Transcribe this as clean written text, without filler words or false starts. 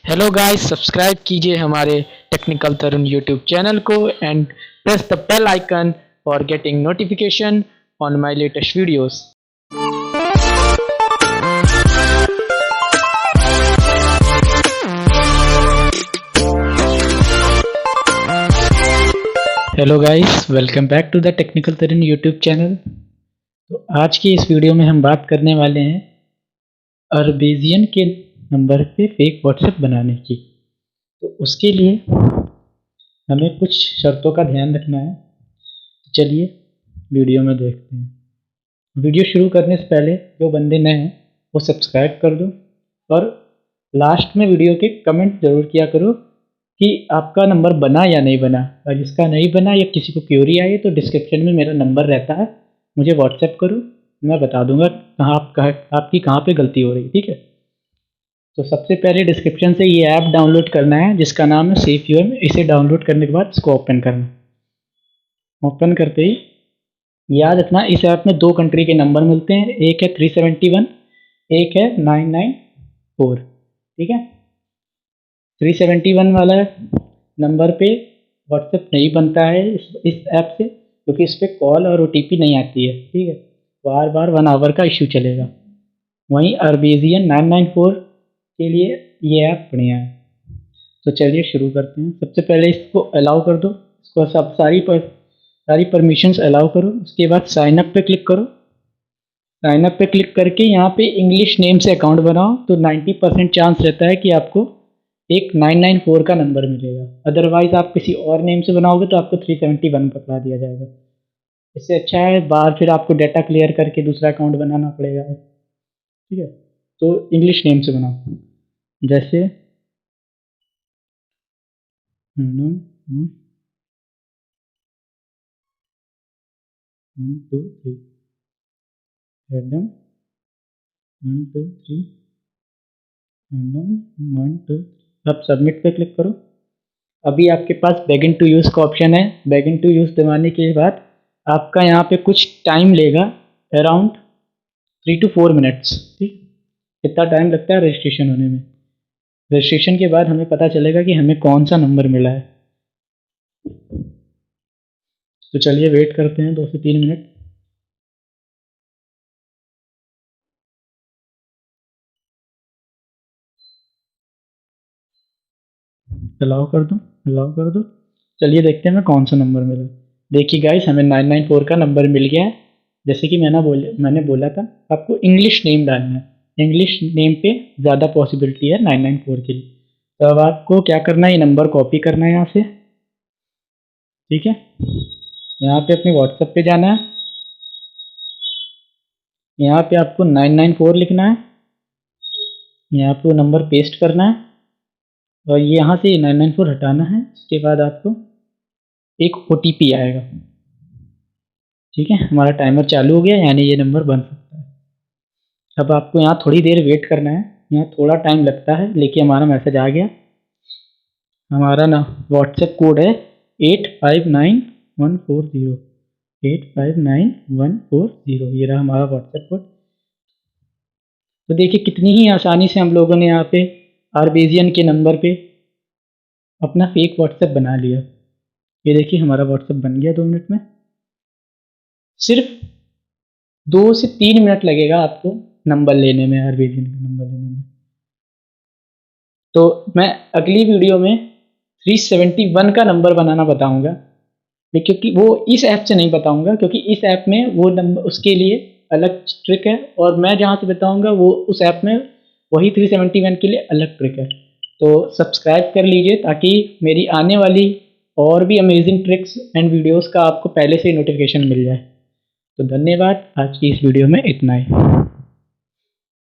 Hello guys, subscribe कीजिए हमारे technical Tarun YouTube channel को and press the bell icon for getting notification on my latest videos. Hello guys, welcome back to the technical Tarun YouTube channel. तो आज की इस video में हम बात करने वाले हैं अरबेजियन के नंबर पे फेक व्हाट्सएप बनाने की। तो उसके लिए हमें कुछ शर्तों का ध्यान रखना है। तो चलिए वीडियो में देखते हैं। वीडियो शुरू करने से पहले जो बंदे नए हैं वो सब्सक्राइब कर दो और लास्ट में वीडियो के कमेंट ज़रूर किया करो कि आपका नंबर बना या नहीं बना। और जिसका नहीं बना या किसी को क्वेरी आई तो डिस्क्रिप्शन में मेरा नंबर रहता है, मुझे व्हाट्सएप करो, मैं बता दूंगा आपकी कहाँ पे गलती हो रही। ठीक है, तो सबसे पहले डिस्क्रिप्शन से ये ऐप डाउनलोड करना है जिसका नाम है सेफ यूएम। इसे डाउनलोड करने के बाद इसको ओपन करना। ओपन करते ही याद रखना इस ऐप में 2 कंट्री के नंबर मिलते हैं, एक है 371, एक है 994। ठीक है, 371 वाला नंबर पे व्हाट्सएप नहीं बनता है इस ऐप से, क्योंकि इस पर कॉल और ओटीपी नहीं आती है। ठीक है, बार बार 1 आवर का इश्यू चलेगा। वहीं अरबेजियन 994 के लिए ये ऐप बढ़िया है। तो चलिए शुरू करते हैं। सबसे पहले इसको अलाउ कर दो, इसको सब सारी परमिशंस अलाउ करो। उसके बाद साइन अप पे क्लिक करो। साइन अप पे क्लिक करके यहाँ पे इंग्लिश नेम से अकाउंट बनाओ तो 90% चांस रहता है कि आपको एक 994 का नंबर मिलेगा। अदरवाइज आप किसी और नेम से बनाओगे तो आपको 371 पकड़ा दिया जाएगा। इससे अच्छा है बाहर फिर आपको डाटा क्लियर करके दूसरा अकाउंट बनाना पड़ेगा। ठीक है, तो इंग्लिश नेम से बनाओ, जैसे 1 2 3 रैंडम 1 2 3 रैंडम 1 2। अब सबमिट पे क्लिक करो। अभी आपके पास बेगिन टू यूज़ का ऑप्शन है। बेगिन टू यूज़ दबाने के बाद आपका यहाँ पे कुछ टाइम लेगा, अराउंड 3 to 4 मिनट्स। ठीक, कितना टाइम लगता है रजिस्ट्रेशन होने में। रजिस्ट्रेशन के बाद हमें पता चलेगा कि हमें कौन सा नंबर मिला है। तो चलिए वेट करते हैं 2 से 3 मिनट। अलाउ कर दो, अलाउ कर दो। चलिए देखते हैं हमें कौन सा नंबर मिला। देखिए गाइस, हमें 994 का नंबर मिल गया है। जैसे कि मैंने बोला था आपको इंग्लिश नेम डालना है। इंग्लिश नेम पे ज़्यादा पॉसिबिलिटी है 994 के लिए। तो अब आपको क्या करना है, ये नंबर कॉपी करना है यहाँ से। ठीक है, यहाँ पे अपने व्हाट्सएप पे जाना है। यहाँ पे आपको 994 लिखना है, यहाँ पे वो नंबर पेस्ट करना है और ये यहाँ से 994 हटाना है। उसके बाद आपको एक ओटीपी आएगा। ठीक है, हमारा टाइमर चालू हो गया, यानी ये नंबर बन सकता है। अब आपको यहाँ थोड़ी देर वेट करना है। यहाँ थोड़ा टाइम लगता है लेकिन हमारा मैसेज आ गया। हमारा ना व्हाट्सएप कोड है 859140, 859140। ये रहा हमारा व्हाट्सएप कोड। तो देखिए कितनी ही आसानी से हम लोगों ने यहाँ पे अरबेजियन के नंबर पे अपना फेक व्हाट्सएप बना लिया। ये देखिए हमारा व्हाट्सएप बन गया 2 मिनट में। सिर्फ 2 से 3 मिनट लगेगा आपको नंबर लेने में, अरबेजियन का नंबर लेने में। तो मैं अगली वीडियो में 371 का नंबर बनाना बताऊंगा, क्योंकि वो इस ऐप से नहीं बताऊंगा, क्योंकि इस ऐप में वो नंबर उसके लिए अलग ट्रिक है और मैं जहाँ से बताऊंगा वो उस ऐप में वही 371 के लिए अलग ट्रिक है। तो सब्सक्राइब कर लीजिए ताकि मेरी आने वाली और भी अमेजिंग ट्रिक्स एंड वीडियोस का आपको पहले से ही नोटिफिकेशन मिल जाए। तो धन्यवाद, आज की इस वीडियो में इतना ही।